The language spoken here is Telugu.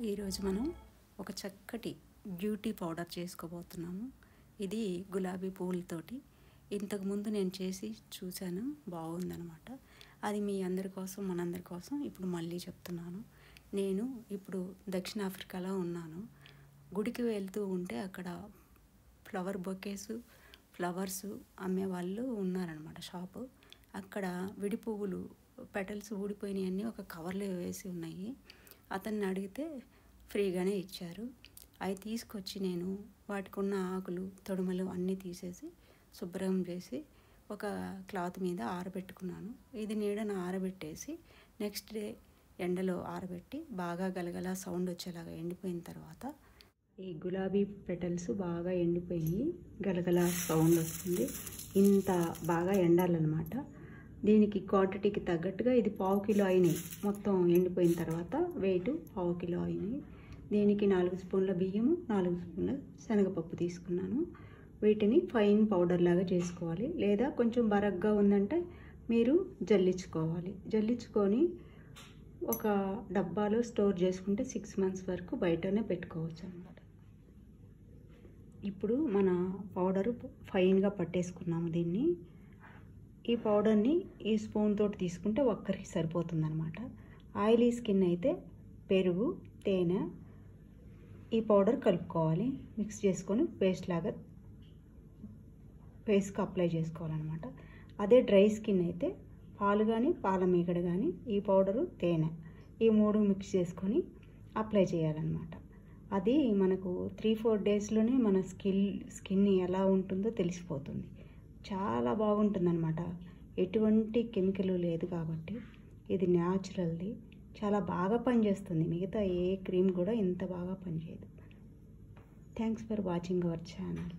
ఈరోజు మనం ఒక చక్కటి బ్యూటీ పౌడర్ చేసుకోబోతున్నాము. ఇది గులాబీ పువ్వులతోటి. ఇంతకుముందు నేను చేసి చూశాను, బాగుందనమాట. అది మీ అందరి కోసం, మనందరి కోసం ఇప్పుడు మళ్ళీ చెప్తున్నాను. నేను ఇప్పుడు దక్షిణాఫ్రికాలో ఉన్నాను. గుడికి వెళ్తూ ఉంటే అక్కడ ఫ్లవర్ బొకేస్, ఫ్లవర్స్ అమ్మేవాళ్ళు ఉన్నారనమాట షాపు. అక్కడ విడి పువ్వులు పెటల్స్ ఊడిపోయినాయి అన్నీ ఒక కవర్లో వేసి ఉన్నాయి. అతన్ని అడిగితే ఫ్రీగానే ఇచ్చారు. అవి తీసుకొచ్చి నేను వాటికి ఉన్న ఆకులు, తొడుమలు అన్నీ తీసేసి శుభ్రం చేసి ఒక క్లాత్ మీద ఆరబెట్టుకున్నాను. ఇది నీడన ఆరబెట్టేసి నెక్స్ట్ డే ఎండలో ఆరబెట్టి బాగా గలగల సౌండ్ వచ్చేలాగా ఎండిపోయిన తర్వాత ఈ గులాబీ పెటల్స్ బాగా ఎండిపోయి గలగల సౌండ్ వస్తుంది. ఇంత బాగా ఎండాలన్నమాట. దీనికి క్వాంటిటీకి తగ్గట్టుగా ఇది 1/2 కిలో అయినాయి. మొత్తం ఎండిపోయిన తర్వాత వెయిట్ 1/2 కిలో అయినాయి. దీనికి 4 స్పూన్ల బియ్యము, 4 స్పూన్ల శనగపప్పు తీసుకున్నాను. వీటిని ఫైన్ పౌడర్ లాగా చేసుకోవాలి, లేదా కొంచెం బరగ్గా ఉందంటే మీరు జల్లించుకోవాలి. జల్లించుకొని ఒక డబ్బాలో స్టోర్ చేసుకుంటే 6 మంత్స్ వరకు బయటనే పెట్టుకోవచ్చు అన్నమాట. ఇప్పుడు మన పౌడరు ఫైన్గా పట్టేసుకున్నాము. దీన్ని ఈ పౌడర్ని ఈ స్పూన్ తోటి తీసుకుంటే ఒక్కరికి సరిపోతుందన్నమాట. ఆయిలీ స్కిన్ అయితే పెరుగు, తేనె ఈ పౌడర్ కలుపుకోవాలి. మిక్స్ చేసుకొని పేస్ట్ లాగా ఫేస్కి అప్లై చేసుకోవాలన్నమాట. అదే డ్రై స్కిన్ అయితే పాలు కానీ, పాల మీగడ కానీ, ఈ పౌడరు, తేనె ఈ 3 మిక్స్ చేసుకొని అప్లై చేయాలన్నమాట. అది మనకు 3-4 డేస్లోనే మన స్కిన్ ఎలా ఉంటుందో తెలిసిపోతుంది. చాలా బాగుంటుందన్నమాట. ఎటువంటి కెమికల్ లేదు కాబట్టి ఇది న్యాచురల్ది. చాలా బాగా పనిచేస్తుంది. మిగతా ఏ క్రీమ్ కూడా ఇంత బాగా పనిచేయదు. Thanks for watching our channel.